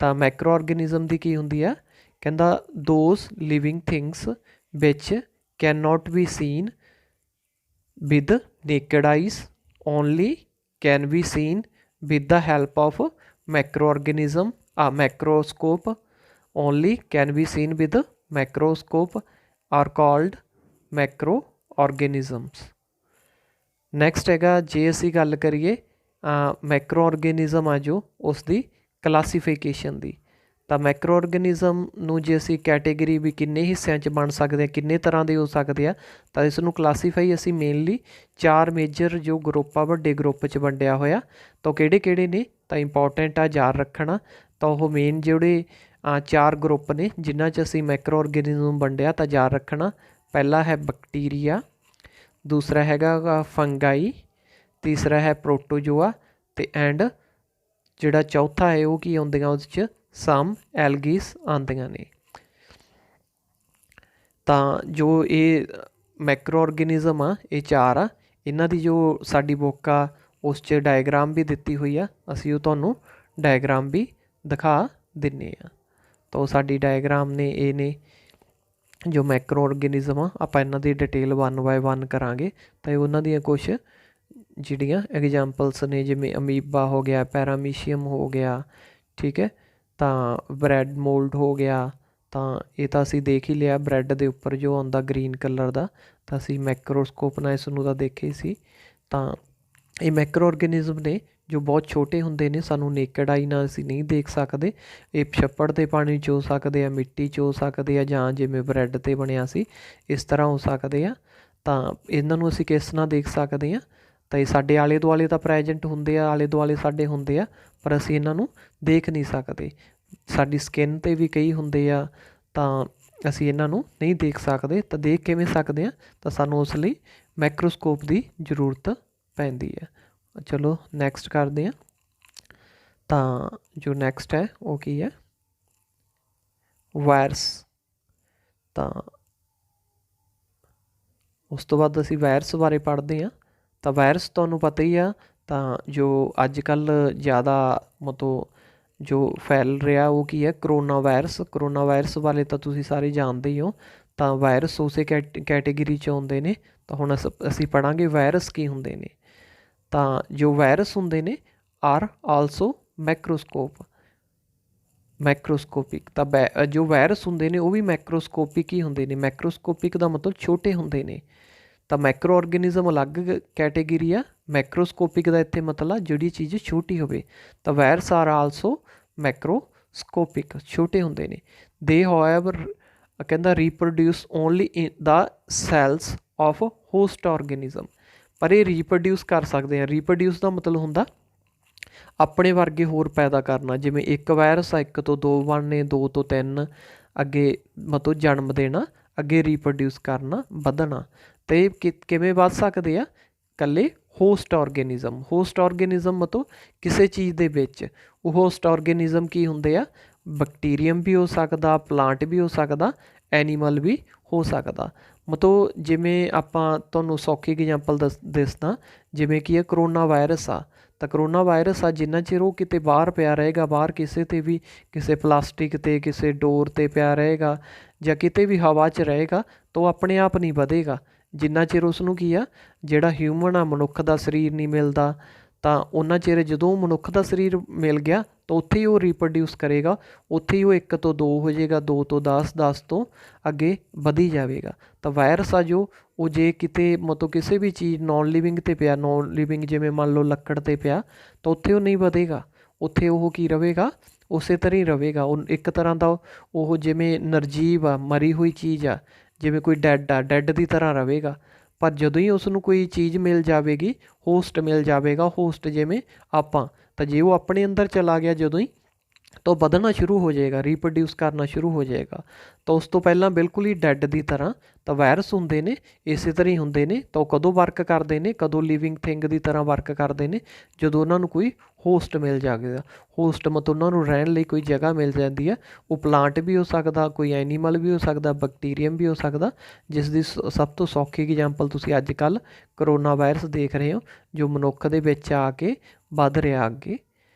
ਤਾਂ ਮੈਕਰੋ ਔਰਗੇਨਿਜ਼ਮ ਦੀ ਕੀ ਹੁੰਦੀ ਆ, ਕਹਿੰਦਾ those living things which can not be seen with naked eyes, only can be seen with the help of micro organism microscope, only can be seen with microscope are called micro organisms. Next ਹੈਗਾ ਜੇ ਅਸੀਂ ਗੱਲ ਕਰੀਏ Macro ਔਰਗੇਨਿਜ਼ਮ ਆ ਜੋ ਉਸ ਦੀ classification ਦੀ, ਤਾਂ Macro ਔਰਗੇਨਿਜ਼ਮ ਨੂੰ ਜੇ ਅਸੀਂ ਕੈਟੇਗਰੀ ਵੀ ਕਿੰਨੇ ਹਿੱਸਿਆਂ 'ਚ ਬਣ ਸਕਦੇ ਆ, ਕਿੰਨੇ ਤਰ੍ਹਾਂ ਦੇ ਹੋ ਸਕਦੇ ਆ, ਤਾਂ ਇਸ ਨੂੰ ਕਲਾਸੀਫਾਈ ਅਸੀਂ ਮੇਨਲੀ 4 ਮੇਜਰ ਜੋ ਗਰੁੱਪ ਆ, ਵੱਡੇ ਗਰੁੱਪ 'ਚ ਵੰਡਿਆ ਹੋਇਆ। ਤਾਂ ਕਿਹੜੇ ਕਿਹੜੇ ਨੇ, ਤਾਂ ਇੰਪੋਰਟੈਂਟ ਆ ਯਾਦ ਰੱਖਣਾ। ਤਾਂ ਉਹ ਮੇਨ ਜਿਹੜੇ 4 ਗਰੁੱਪ ਨੇ ਜਿਨ੍ਹਾਂ 'ਚ ਅਸੀਂ ਮੈਕਰੋ ਔਰਗੇਨਿਜ਼ਮ ਵੰਡਿਆ, ਤਾਂ ਯਾਦ ਰੱਖਣਾ। ਪਹਿਲਾ ਹੈ ਬੈਕਟੀਰੀਆ, ਦੂਸਰਾ ਹੈਗਾ ਫੰਗਾਈ, ਤੀਸਰਾ ਹੈ ਪ੍ਰੋਟੋਜੋਆ, ਅਤੇ ਐਂਡ ਜਿਹੜਾ ਚੌਥਾ ਹੈ ਉਹ ਕੀ ਆਉਂਦੀਆਂ ਉਹਦੇ 'ਚ, ਸਮ ਐਲਗੀਸ ਆਉਂਦੀਆਂ ਨੇ। ਤਾਂ ਜੋ ਇਹ ਮੈਕਰੋ ਔਰਗੇਨਿਜ਼ਮ ਆ ਇਹ 4 ਆ, ਇਹਨਾਂ ਦੀ ਜੋ ਸਾਡੀ ਬੁੱਕ ਆ ਉਸ 'ਚ ਡਾਇਗਰਾਮ ਵੀ ਦਿੱਤੀ ਹੋਈ ਆ, ਅਸੀਂ ਉਹ ਤੁਹਾਨੂੰ ਡਾਇਗਰਾਮ ਵੀ ਦਿਖਾ ਦਿੰਦੇ ਆ। ਤਾਂ ਉਹ ਸਾਡੀ ਡਾਇਗਰਾਮ ਨੇ ਇਹ ਨੇ ਜੋ ਮੈਕਰੋ ਔਰਗੇਨਿਜ਼ਮ ਆ, ਆਪਾਂ ਇਹਨਾਂ ਦੀ ਡਿਟੇਲ 1 ਬਾਏ 1 ਕਰਾਂਗੇ। ਤਾਂ ਉਹਨਾਂ ਦੀਆਂ ਕੁਛ ਜਿਹੜੀਆਂ ਐਗਜ਼ਾਮਪਲਸ ਨੇ, ਜਿਵੇਂ ਅਮੀਬਾ ਹੋ ਗਿਆ, ਪੈਰਾਮੀਸ਼ੀਅਮ ਹੋ ਗਿਆ, ਠੀਕ ਹੈ, ਤਾਂ ਬਰੈਡ ਮੋਲਡ ਹੋ ਗਿਆ। ਤਾਂ ਇਹ ਤਾਂ ਅਸੀਂ ਦੇਖ ਹੀ ਲਿਆ, ਬਰੈਡ ਦੇ ਉੱਪਰ ਜੋ ਆਉਂਦਾ ਗਰੀਨ ਕਲਰ ਦਾ, ਤਾਂ ਅਸੀਂ ਮੈਕਰੋਸਕੋਪ ਨਾਲ ਇਸ ਨੂੰ ਤਾਂ ਦੇਖਿਆ ਹੀ ਸੀ। ਤਾਂ ਇਹ ਮੈਕਰੋ ਔਰਗੇਨਿਜ਼ਮ ਨੇ ਜੋ ਬਹੁਤ ਛੋਟੇ ਹੁੰਦੇ ਨੇ, ਸਾਨੂੰ ਨੇਕਡ ਆਈ ਨਾਲ ਅਸੀਂ ਨਹੀਂ ਦੇਖ ਸਕਦੇ। ਇਹ ਛੱਪੜ ਦੇ ਪਾਣੀ 'ਚ ਹੋ ਸਕਦੇ ਆ, ਮਿੱਟੀ 'ਚ ਹੋ ਸਕਦੇ ਆ, ਜਾਂ ਜਿਵੇਂ ਬਰੈਡ 'ਤੇ ਬਣਿਆ ਸੀ ਇਸ ਤਰ੍ਹਾਂ ਹੋ ਸਕਦੇ ਆ। ਤਾਂ ਇਹਨਾਂ ਨੂੰ ਅਸੀਂ ਕਿਸ ਨਾਲ ਦੇਖ ਸਕਦੇ ਹਾਂ, ਤਾਂ ਇਹ ਸਾਡੇ ਆਲੇ ਦੁਆਲੇ ਤਾਂ ਪ੍ਰੈਜੈਂਟ ਹੁੰਦੇ ਆ, ਆਲੇ ਦੁਆਲੇ ਸਾਡੇ ਹੁੰਦੇ ਆ, ਪਰ ਅਸੀਂ ਇਹਨਾਂ ਨੂੰ ਦੇਖ ਨਹੀਂ ਸਕਦੇ। ਸਾਡੀ ਸਕਿਨ 'ਤੇ ਵੀ ਕਈ ਹੁੰਦੇ ਆ, ਤਾਂ ਅਸੀਂ ਇਹਨਾਂ ਨੂੰ ਨਹੀਂ ਦੇਖ ਸਕਦੇ। ਤਾਂ ਦੇਖ ਕਿਵੇਂ ਸਕਦੇ ਹਾਂ, ਤਾਂ ਸਾਨੂੰ ਉਸ ਲਈ ਮੈਕਰੋਸਕੋਪ ਦੀ ਜ਼ਰੂਰਤ ਪੈਂਦੀ ਹੈ। ਚਲੋ ਨੈਕਸਟ ਕਰਦੇ ਹਾਂ। ਤਾਂ ਜੋ ਨੈਕਸਟ ਹੈ ਉਹ ਕੀ ਹੈ, ਵਾਇਰਸ। ਤਾਂ ਉਸ ਤੋਂ ਬਾਅਦ ਅਸੀਂ ਵਾਇਰਸ ਬਾਰੇ ਪੜ੍ਹਦੇ ਹਾਂ। ਤਾਂ ਵਾਇਰਸ ਤੁਹਾਨੂੰ ਪਤਾ ਹੀ ਆ, ਤਾਂ ਜੋ ਅੱਜ ਕੱਲ੍ਹ ਜ਼ਿਆਦਾ ਮਤਲਬ ਜੋ ਫੈਲ ਰਿਹਾ ਉਹ ਕੀ ਹੈ, ਕਰੋਨਾ ਵਾਇਰਸ। ਕਰੋਨਾ ਵਾਇਰਸ ਬਾਰੇ ਤਾਂ ਤੁਸੀਂ ਸਾਰੇ ਜਾਣਦੇ ਹੀ ਹੋ। ਤਾਂ ਵਾਇਰਸ ਉਸੇ ਕੈਟੇਗਰੀ 'ਚ ਆਉਂਦੇ ਨੇ। ਤਾਂ ਹੁਣ ਅਸੀਂ ਪੜ੍ਹਾਂਗੇ ਵਾਇਰਸ ਕੀ ਹੁੰਦੇ ਨੇ। ਤਾਂ ਜੋ ਵਾਇਰਸ ਹੁੰਦੇ ਨੇ ਆਰ ਆਲਸੋ ਮੈਕਰੋਸਕੋਪਿਕ। ਤਾਂ ਜੋ ਵਾਇਰਸ ਹੁੰਦੇ ਨੇ ਉਹ ਵੀ ਮੈਕਰੋਸਕੋਪਿਕ ਹੀ ਹੁੰਦੇ ਨੇ। ਮੈਕਰੋਸਕੋਪਿਕ ਦਾ ਮਤਲਬ ਛੋਟੇ ਹੁੰਦੇ ਨੇ। ਤਾਂ ਮਾਈਕਰੋ ਆਰਗੈਨਿਜ਼ਮ ਅਲੱਗ ਕੈਟੇਗਰੀ ਆ, ਮੈਕਰੋਸਕੋਪਿਕ ਦਾ ਇੱਥੇ ਮਤਲਬ ਜਿਹੜੀ ਚੀਜ਼ ਛੋਟੀ ਹੋਵੇ। ਤਾਂ ਵਾਇਰਸ ਆਰ ਆਲਸੋ ਮੈਕਰੋਸਕੋਪਿਕ, ਛੋਟੇ ਹੁੰਦੇ ਨੇ। ਦੇ ਹਾਊਐਵਰ ਕਹਿੰਦਾ reproduce only in the cells of host organism. ਪਰ ਇਹ ਰੀਪਰੋਡਿਊਸ ਕਰ ਸਕਦੇ ਆ। ਰੀਪਰੋਡਿਊਸ ਦਾ ਮਤਲਬ ਹੁੰਦਾ ਆਪਣੇ ਵਰਗੇ ਹੋਰ ਪੈਦਾ ਕਰਨਾ। ਜਿਵੇਂ ਇੱਕ ਵਾਇਰਸ ਆ, 1 ਤੋਂ 2 ਬਣਨੇ, 2 ਤੋਂ 3 ਅੱਗੇ ਮਤਲਬ ਜਨਮ ਦੇਣਾ, ਅੱਗੇ ਰੀਪਰੋਡਿਊਸ ਕਰਨਾ, ਵਧਣਾ। ਅਤੇ ਕਿਵੇਂ ਵੱਧ ਸਕਦੇ ਆ? ਇਕੱਲੇ ਹੋਸਟ ਆਰਗੈਨਿਜ਼ਮ। ਹੋਸਟ ਆਰਗੈਨਿਜ਼ਮ ਮਤਲਬ ਕਿਸੇ ਚੀਜ਼ ਦੇ ਵਿੱਚ। ਉਹ ਹੋਸਟ ਆਰਗੈਨਿਜ਼ਮ ਕੀ ਹੁੰਦੇ ਆ? ਬੈਕਟੀਰੀਅਮ ਵੀ ਹੋ ਸਕਦਾ, ਪਲਾਂਟ ਵੀ ਹੋ ਸਕਦਾ, ਐਨੀਮਲ ਵੀ ਹੋ ਸਕਦਾ। ਮਤਲਬ ਜਿਵੇਂ ਆਪਾਂ ਤੁਹਾਨੂੰ ਸੌਖੀ ਐਗਜਾਮਪਲ ਦੱਸਦਾ, ਜਿਵੇਂ ਕਿ ਇਹ ਕਰੋਨਾ ਵਾਇਰਸ ਆ। ਤਾਂ ਕਰੋਨਾ ਵਾਇਰਸ ਆ, ਜਿੰਨਾ ਚਿਰ ਉਹ ਕਿਤੇ ਬਾਹਰ ਪਿਆ ਰਹੇਗਾ, ਬਾਹਰ ਕਿਸੇ 'ਤੇ ਵੀ, ਕਿਸੇ ਪਲਾਸਟਿਕ 'ਤੇ, ਕਿਸੇ ਡੋਰ 'ਤੇ ਪਿਆ ਰਹੇਗਾ ਜਾਂ ਕਿਤੇ ਵੀ ਹਵਾ 'ਚ ਰਹੇਗਾ, ਤਾਂ ਉਹ ਆਪਣੇ ਆਪ ਨਹੀਂ ਵਧੇਗਾ। ਜਿੰਨਾ ਚਿਰ ਉਸਨੂੰ ਕੀ ਆ, ਜਿਹੜਾ ਹਿਊਮਨ ਆ, ਮਨੁੱਖ ਦਾ ਸਰੀਰ ਨਹੀਂ ਮਿਲਦਾ, ਤਾਂ ਉਹਨਾਂ ਚਿਰ ਜਦੋਂ ਮਨੁੱਖ ਦਾ ਸਰੀਰ ਮਿਲ ਗਿਆ ਤਾਂ ਉੱਥੇ ਹੀ ਉਹ ਰੀਪਰੋਡਿਊਸ ਕਰੇਗਾ। ਉੱਥੇ ਹੀ ਉਹ 1 ਤੋਂ 2 ਹੋ ਜਾਏਗਾ, 2 ਤੋਂ 10, 10 ਤੋਂ ਅੱਗੇ ਵਧੀ ਜਾਵੇਗਾ। ਤਾਂ ਵਾਇਰਸ ਆ ਜੋ, ਉਹ ਜੇ ਕਿਤੇ ਮਤਲਬ ਕਿਸੇ ਵੀ ਚੀਜ਼ ਨੋਨ ਲਿਵਿੰਗ 'ਤੇ ਪਿਆ, ਨੋਨ ਲਿਵਿੰਗ ਜਿਵੇਂ ਮੰਨ ਲਓ ਲੱਕੜ 'ਤੇ ਪਿਆ, ਤਾਂ ਉੱਥੇ ਉਹ ਨਹੀਂ ਵਧੇਗਾ। ਉੱਥੇ ਉਹ ਕੀ ਰਹੇਗਾ? ਉਸੇ ਤਰ੍ਹਾਂ ਹੀ ਰਹੇਗਾ। ਉਹ ਇੱਕ ਤਰ੍ਹਾਂ ਦਾ ਉਹ ਜਿਵੇਂ ਨਿਰਜੀਵ ਆ, ਮਰੀ ਹੋਈ ਚੀਜ਼ ਆ, ਜਿਵੇਂ ਕੋਈ ਡੈਡ ਆ, ਡੈਡ ਦੀ ਤਰ੍ਹਾਂ ਰਹੇਗਾ। ਪਰ ਜਦੋਂ ਹੀ ਉਸ ਨੂੰ ਕੋਈ ਚੀਜ਼ ਮਿਲ ਜਾਵੇਗੀ, ਹੋਸਟ ਮਿਲ ਜਾਵੇਗਾ, ਹੋਸਟ ਜਿਵੇਂ ਆਪਾਂ, ਤਾਂ ਜੇ ਉਹ ਆਪਣੇ ਅੰਦਰ ਚਲਾ ਗਿਆ ਜਦੋਂ ਹੀ, ਤਾਂ ਉਹ ਵਧਣਾ ਸ਼ੁਰੂ ਹੋ ਜਾਏਗਾ, ਰੀਪਰੋਡਿਊਸ ਕਰਨਾ ਸ਼ੁਰੂ ਹੋ ਜਾਏਗਾ। ਤਾਂ ਉਸ ਤੋਂ ਪਹਿਲਾਂ ਬਿਲਕੁਲ ਹੀ ਡੈਡ ਦੀ ਤਰ੍ਹਾਂ। ਤਾਂ ਵਾਇਰਸ ਹੁੰਦੇ ਨੇ ਇਸੇ ਤਰ੍ਹਾਂ ਹੀ ਹੁੰਦੇ ਨੇ। ਤਾਂ ਉਹ ਕਦੋਂ ਵਰਕ ਕਰਦੇ ਨੇ? ਕਦੋਂ ਲਿਵਿੰਗ ਥਿੰਗ ਦੀ ਤਰ੍ਹਾਂ ਵਰਕ ਕਰਦੇ ਨੇ? ਜਦੋਂ ਉਹਨਾਂ ਨੂੰ ਕੋਈ ਹੋਸਟ ਮਿਲ ਜਾਵੇਗਾ। ਹੋਸਟ ਮਤਲਬ ਉਹਨਾਂ ਨੂੰ ਰਹਿਣ ਲਈ ਕੋਈ ਜਗ੍ਹਾ ਮਿਲ ਜਾਂਦੀ ਹੈ। ਉਹ ਪਲਾਂਟ ਵੀ ਹੋ ਸਕਦਾ, ਕੋਈ ਐਨੀਮਲ ਵੀ ਹੋ ਸਕਦਾ, ਬੈਕਟੀਰੀਅਮ ਵੀ ਹੋ ਸਕਦਾ, ਜਿਸ ਦੀ ਸਭ ਤੋਂ ਸੌਖੀ ਐਗਜਾਮਪਲ ਤੁਸੀਂ ਅੱਜ ਕੱਲ੍ਹ ਕਰੋਨਾ ਵਾਇਰਸ ਦੇਖ ਰਹੇ ਹੋ, ਜੋ ਮਨੁੱਖ ਦੇ ਵਿੱਚ ਆ ਕੇ ਵੱਧ ਰਿਹਾ ਅੱਗੇ।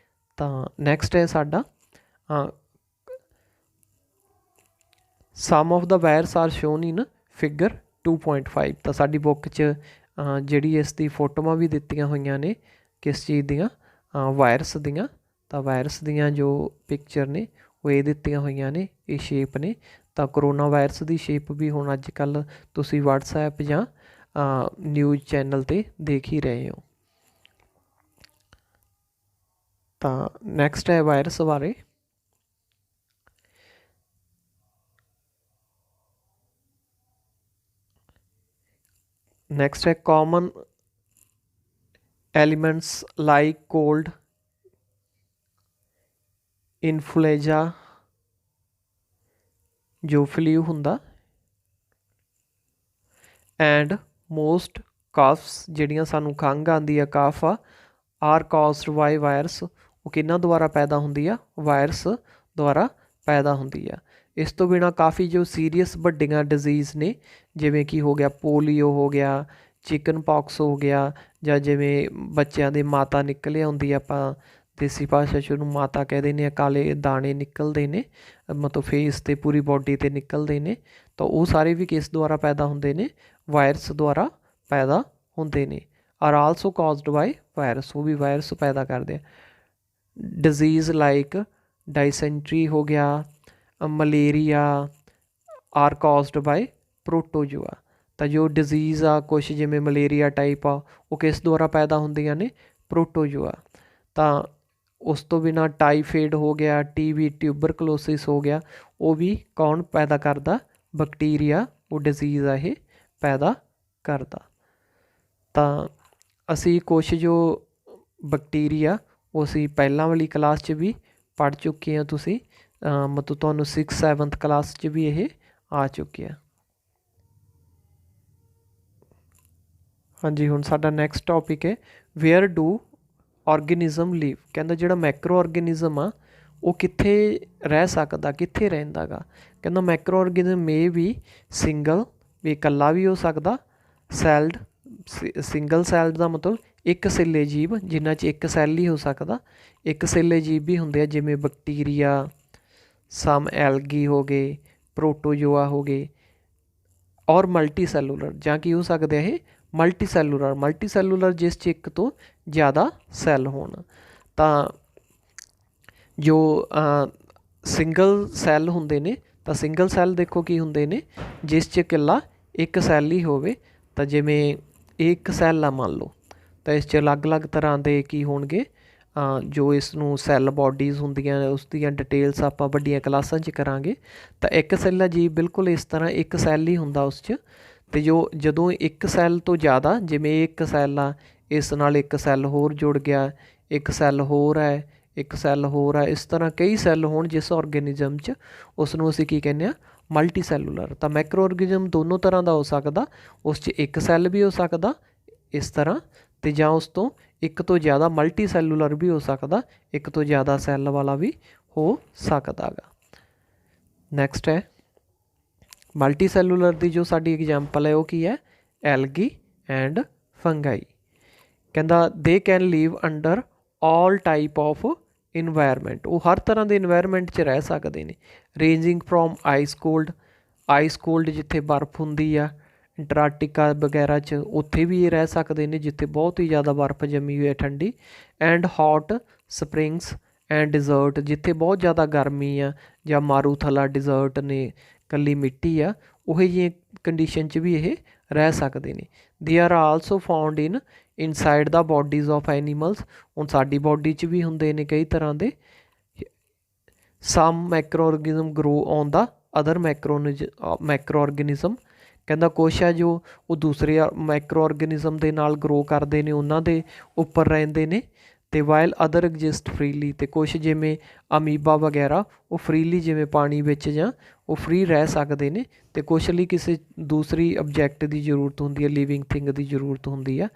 ਤਾਂ ਨੈਕਸਟ ਹੈ ਸਾਡਾ some of the virus are shown in figure 2.5। ਤਾਂ ਸਾਡੀ ਬੁੱਕ 'ਚ ਜਿਹੜੀ ਇਸ ਦੀ ਫੋਟੋਆਂ ਵੀ ਦਿੱਤੀਆਂ ਹੋਈਆਂ ਨੇ, ਕਿਸ ਚੀਜ਼ ਦੀਆਂ? ਵਾਇਰਸ ਦੀਆਂ। ਤਾਂ ਵਾਇਰਸ ਦੀਆਂ ਜੋ ਪਿਕਚਰ ਨੇ ਉਹ ਇਹ ਦਿੱਤੀਆਂ ਹੋਈਆਂ ਨੇ, ਇਹ ਸ਼ੇਪ ਨੇ। ਤਾਂ ਕਰੋਨਾ ਵਾਇਰਸ ਦੀ ਸ਼ੇਪ ਵੀ ਹੁਣ ਅੱਜ ਕੱਲ੍ਹ ਤੁਸੀਂ ਵਟਸਐਪ ਜਾਂ ਨਿਊਜ਼ ਚੈਨਲ 'ਤੇ ਦੇਖ ਹੀ ਰਹੇ ਹੋ। ਤਾਂ ਨੈਕਸਟ ਹੈ ਵਾਇਰਸ ਬਾਰੇ। ਨੈਕਸਟ ਹੈ common elements like cold, influenza ਜੋ ਫਲੂ ਹੁੰਦਾ, ਐਂਡ ਮੋਸਟ ਕਾਫਸ ਜਿਹੜੀਆਂ ਸਾਨੂੰ ਖੰਘ ਆਉਂਦੀ ਆ, ਕਾਫ ਆ, ਆਰ ਕਾਜ਼ਡ ਬਾਈ ਵਾਇਰਸ। ਉਹ ਕਿਹਨਾਂ ਦੁਆਰਾ ਪੈਦਾ ਹੁੰਦੀ ਆ? ਵਾਇਰਸ ਦੁਆਰਾ ਪੈਦਾ ਹੁੰਦੀ ਆ। ਇਸ ਤੋਂ ਬਿਨਾਂ ਕਾਫੀ ਜੋ ਸੀਰੀਅਸ ਵੱਡੀਆਂ ਡਿਜ਼ੀਜ਼ ਨੇ, ਜਿਵੇਂ ਕਿ ਹੋ ਗਿਆ ਪੋਲੀਓ ਹੋ ਗਿਆ, ਚਿਕਨ ਪੌਕਸ ਹੋ ਗਿਆ, ਜਾਂ ਜਿਵੇਂ ਬੱਚਿਆਂ ਦੇ ਮਾਤਾ ਨਿਕਲ ਆਉਂਦੀ, ਆਪਾਂ ਦੇਸੀ ਭਾਸ਼ਾ 'ਚ ਉਹਨੂੰ ਮਾਤਾ ਕਹਿ ਦਿੰਦੇ ਹਾਂ, ਕਾਲੇ ਦਾਣੇ ਨਿਕਲਦੇ ਨੇ, ਮਤਲਬ ਫੇਸ 'ਤੇ ਪੂਰੀ ਬੋਡੀ 'ਤੇ ਨਿਕਲਦੇ ਨੇ। ਤਾਂ ਉਹ ਸਾਰੇ ਵੀ ਕਿਸ ਦੁਆਰਾ ਪੈਦਾ ਹੁੰਦੇ ਨੇ? ਵਾਇਰਸ ਦੁਆਰਾ ਪੈਦਾ ਹੁੰਦੇ ਨੇ। ਆਰ ਆਲਸੋ ਕਾਜ਼ਡ ਬਾਈ ਵਾਇਰਸ, ਉਹ ਵੀ ਵਾਇਰਸ ਪੈਦਾ ਕਰਦੇ ਆ। ਡਿਜ਼ੀਜ਼ ਲਾਈਕ ਡਾਈਸੈਂਟਰੀ ਹੋ ਗਿਆ, ਮਲੇਰੀਆ, ਆਰ ਕਾਜ਼ਡ ਬਾਈ ਪ੍ਰੋਟੋਜੋਆ। ਤਾਂ ਜੋ ਡਿਜ਼ੀਜ਼ ਆ ਕੁਛ ਜਿਵੇਂ ਮਲੇਰੀਆ ਟਾਈਪ ਆ, ਉਹ ਕਿਸ ਦੁਆਰਾ ਪੈਦਾ ਹੁੰਦੀਆਂ ਨੇ? ਪ੍ਰੋਟੋਜੋਆ। ਤਾਂ ਉਸ ਤੋਂ ਬਿਨਾਂ ਟਾਈਫਾਈਡ ਹੋ ਗਿਆ, TB, ਟਿਊਬਰਕਲੋਸਿਸ ਹੋ ਗਿਆ, ਉਹ ਵੀ ਕੌਣ ਪੈਦਾ ਕਰਦਾ? ਬੈਕਟੀਰੀਆ, ਉਹ ਡਿਜ਼ੀਜ਼ ਆ ਇਹ ਪੈਦਾ ਕਰਦਾ। ਤਾਂ ਅਸੀਂ ਕੁਛ ਜੋ ਬੈਕਟੀਰੀਆ ਉਹ ਅਸੀਂ ਪਹਿਲਾਂ ਵਾਲੀ ਕਲਾਸ 'ਚ ਵੀ ਪੜ੍ਹ ਚੁੱਕੇ ਹਾਂ। ਤੁਸੀਂ ਮਤਲਬ ਤੁਹਾਨੂੰ 6th 7th ਕਲਾਸ 'ਚ ਵੀ ਇਹ ਆ ਚੁੱਕੇ ਆ। ਹਾਂਜੀ, ਹੁਣ ਸਾਡਾ ਨੈਕਸਟ ਟੋਪਿਕ ਹੈ ਵੇਅਰ ਡੂ ਆਰਗੈਨਿਜ਼ਮ ਲਿਵ। ਕਹਿੰਦਾ ਜਿਹੜਾ ਮੈਕਰੋ ਆਰਗੈਨਿਜ਼ਮ ਆ ਉਹ ਕਿੱਥੇ ਰਹਿ ਸਕਦਾ, ਕਿੱਥੇ ਰਹਿੰਦਾ ਗਾ? ਕਹਿੰਦਾ ਮੈਕਰੋ ਆਰਗੈਨਿਜ਼ਮ ਮੇ ਵੀ ਸਿੰਗਲ, ਵੀ ਇਕੱਲਾ ਵੀ ਹੋ ਸਕਦਾ, ਸੈਲਡ, ਸਿੰਗਲ ਸੈਲਡ ਦਾ ਮਤਲਬ ਇੱਕ ਸੈੱਲੇ ਜੀਵ ਜਿਨ੍ਹਾਂ 'ਚ ਇੱਕ ਸੈੱਲ ਹੀ ਹੋ ਸਕਦਾ। ਇੱਕ ਸੈੱਲੇ ਜੀਵ ਵੀ ਹੁੰਦੇ ਆ ਜਿਵੇਂ ਬੈਕਟੀਰੀਆ, ਸਮ ਐਲਗੀ ਹੋ ਗਏ, ਪ੍ਰੋਟੋਜੋਆ ਹੋ ਗਏ, ਔਰ ਮਲਟੀ ਸੈਲੂਲਰ, ਜਾਂ ਕੀ ਹੋ ਸਕਦੇ ਆ ਇਹ ਮਲਟੀ ਸੈਲੂਲਰ। ਮਲਟੀ ਸੈਲੂਲਰ ਜਿਸ 'ਚ ਇੱਕ ਤੋਂ ਜ਼ਿਆਦਾ ਸੈੱਲ ਹੋਣ। ਤਾਂ ਜੋ ਸਿੰਗਲ ਸੈੱਲ ਹੁੰਦੇ ਨੇ, ਤਾਂ ਸਿੰਗਲ ਸੈੱਲ ਦੇਖੋ ਕੀ ਹੁੰਦੇ ਨੇ, ਜਿਸ 'ਚ ਇਕੱਲਾ ਇੱਕ ਸੈੱਲ ਹੀ ਹੋਵੇ। ਤਾਂ ਜਿਵੇਂ ਇਹ ਇੱਕ ਸੈੱਲ ਆ ਮੰਨ ਲਓ, ਤਾਂ ਇਸ 'ਚ ਅਲੱਗ-ਅਲੱਗ ਤਰ੍ਹਾਂ ਦੇ ਕੀ ਹੋਣਗੇ, ਜੋ ਇਸ ਨੂੰ ਸੈੱਲ ਬੋਡੀਜ਼ ਹੁੰਦੀਆਂ ਉਸ ਦੀਆਂ ਡਿਟੇਲਸ ਆਪਾਂ ਵੱਡੀਆਂ ਕਲਾਸਾਂ 'ਚ ਕਰਾਂਗੇ। ਤਾਂ ਇੱਕ ਸੈੱਲ ਜੀਵ ਬਿਲਕੁਲ ਇਸ ਤਰ੍ਹਾਂ ਇੱਕ ਸੈੱਲ ਹੀ ਹੁੰਦਾ ਉਸ 'ਚ। ਅਤੇ ਜਦੋਂ ਇੱਕ ਸੈੱਲ ਤੋਂ ਜ਼ਿਆਦਾ, ਜਿਵੇਂ ਇਹ ਇੱਕ ਸੈੱਲ ਆ, ਇਸ ਨਾਲ ਇੱਕ ਸੈੱਲ ਹੋਰ ਜੁੜ ਗਿਆ, ਇੱਕ ਸੈੱਲ ਹੋਰ ਹੈ, ਇੱਕ ਸੈੱਲ ਹੋਰ ਹੈ, ਇਸ ਤਰ੍ਹਾਂ ਕਈ ਸੈੱਲ ਹੋਣ ਜਿਸ ਔਰਗੈਨਿਜ਼ਮ 'ਚ, ਉਸ ਨੂੰ ਅਸੀਂ ਕੀ ਕਹਿੰਦੇ ਹਾਂ ਮਲਟੀ ਸੈਲੂਲਰ। ਤਾਂ ਮੈਕਰੋ ਔਰਗੈਨਿਜ਼ਮ ਦੋਨੋਂ ਤਰ੍ਹਾਂ ਦਾ ਹੋ ਸਕਦਾ, ਉਸ 'ਚ ਇੱਕ ਸੈੱਲ ਵੀ ਹੋ ਸਕਦਾ ਇਸ ਤਰ੍ਹਾਂ, ਅਤੇ ਜਾਂ ਉਸ ਤੋਂ ਇੱਕ ਤੋਂ ਜ਼ਿਆਦਾ ਮਲਟੀ ਸੈਲੂਲਰ ਵੀ ਹੋ ਸਕਦਾ, ਇੱਕ ਤੋਂ ਜ਼ਿਆਦਾ ਸੈੱਲ ਵਾਲਾ ਵੀ ਹੋ ਸਕਦਾ ਗਾ। ਨੈਕਸਟ ਹੈ ਮਲਟੀ ਸੈਲੂਲਰ ਦੀ ਜੋ ਸਾਡੀ ਐਗਜ਼ਾਮਪਲ ਹੈ ਉਹ ਕੀ ਹੈ, ਐਲਗੀ ਐਂਡ ਫੰਗਾਈ। ਕਹਿੰਦਾ they can leave under all type of environment, ਉਹ ਹਰ ਤਰ੍ਹਾਂ ਦੇ ਇਨਵਾਇਰਮੈਂਟ 'ਚ ਰਹਿ ਸਕਦੇ ਨੇ। ਰੇਂਜਿੰਗ ਫਰੋਮ ਆਈਸ ਕੋਲਡ ਜਿੱਥੇ ਬਰਫ਼ ਹੁੰਦੀ ਆ, ਅੰਟਾਰਕਟਿਕਾ ਵਗੈਰਾ 'ਚ ਉੱਥੇ ਵੀ ਇਹ ਰਹਿ ਸਕਦੇ ਨੇ ਜਿੱਥੇ ਬਹੁਤ ਹੀ ਜ਼ਿਆਦਾ ਬਰਫ਼ ਜੰਮੀ ਹੋਈ ਹੈ ਠੰਡੀ। ਐਂਡ ਹੌਟ ਸਪਰਿੰਗਸ ਐਂਡ ਡਿਜ਼ਰਟ, ਜਿੱਥੇ ਬਹੁਤ ਜ਼ਿਆਦਾ ਗਰਮੀ ਆ ਜਾਂ ਮਾਰੂਥਲਾ ਡਿਜ਼ਰਟ ਨੇ, ਇਕੱਲੀ ਮਿੱਟੀ ਆ, ਉਹੋ ਜਿਹੀਆਂ ਕੰਡੀਸ਼ਨ 'ਚ ਵੀ ਇਹ ਰਹਿ ਸਕਦੇ ਨੇ। They are also found inside the bodies of animals, ਹੁਣ ਸਾਡੀ ਬੋਡੀ 'ਚ ਵੀ ਹੁੰਦੇ ਨੇ ਕਈ ਤਰ੍ਹਾਂ ਦੇ। Some micro organism grow on the other micro organism, ਕਹਿੰਦਾ ਕੁਛ ਹੈ ਜੋ ਉਹ ਦੂਸਰੇ ਮੈਕਰੋ ਔਰਗੈਨਿਜ਼ਮ ਦੇ ਨਾਲ ਗਰੋ ਕਰਦੇ ਨੇ, ਉਹਨਾਂ ਦੇ ਉੱਪਰ ਰਹਿੰਦੇ ਨੇ। ਅਤੇ ਵਾਈਲ ਅਦਰ ਐਗਜਿਸਟ ਫਰੀਲੀ, ਅਤੇ ਕੁਛ ਜਿਵੇਂ ਅਮੀਬਾ ਵਗੈਰਾ ਉਹ ਫਰੀਲੀ ਜਿਵੇਂ ਪਾਣੀ ਵਿੱਚ ਜਾਂ ਉਹ ਫਰੀ ਰਹਿ ਸਕਦੇ ਨੇ, ਅਤੇ ਕੁਛ ਲਈ ਕਿਸੇ ਦੂਸਰੀ ਆਬਜੈਕਟ ਦੀ ਜ਼ਰੂਰਤ ਹੁੰਦੀ ਹੈ, ਲਿਵਿੰਗ ਥਿੰਗ ਦੀ ਜ਼ਰੂਰਤ ਹੁੰਦੀ ਆ।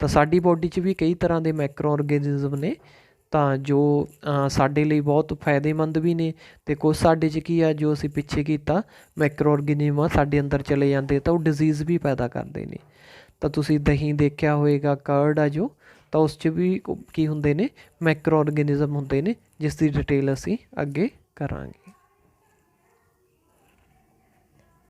ਤਾਂ ਸਾਡੀ ਬੋਡੀ 'ਚ ਵੀ ਕਈ ਤਰ੍ਹਾਂ ਦੇ ਮੈਕਰੋ ਔਰਗੈਨਿਜ਼ਮ ਨੇ, ਤਾਂ ਜੋ ਸਾਡੇ ਲਈ ਬਹੁਤ ਫਾਇਦੇਮੰਦ ਵੀ ਨੇ, ਅਤੇ ਕੁਛ ਸਾਡੇ 'ਚ ਕੀ ਆ ਜੋ ਅਸੀਂ ਪਿੱਛੇ ਕੀਤਾ ਮੈਕਰੋ ਔਰਗੈਨਿਜ਼ਮ ਸਾਡੇ ਅੰਦਰ ਚਲੇ ਜਾਂਦੇ ਤਾਂ ਉਹ ਡਿਜ਼ੀਜ਼ ਵੀ ਪੈਦਾ ਕਰਦੇ ਨੇ। ਤਾਂ ਤੁਸੀਂ ਦਹੀਂ ਦੇਖਿਆ ਹੋਏਗਾ, ਕਰਡ ਆ ਜੋ, ਤਾਂ ਉਸ 'ਚ ਵੀ ਕੀ ਹੁੰਦੇ ਨੇ ਮੈਕਰੋ ਔਰਗੈਨਿਜ਼ਮ ਹੁੰਦੇ ਨੇ, ਜਿਸ ਦੀ ਡਿਟੇਲ ਅਸੀਂ ਅੱਗੇ ਕਰਾਂਗੇ।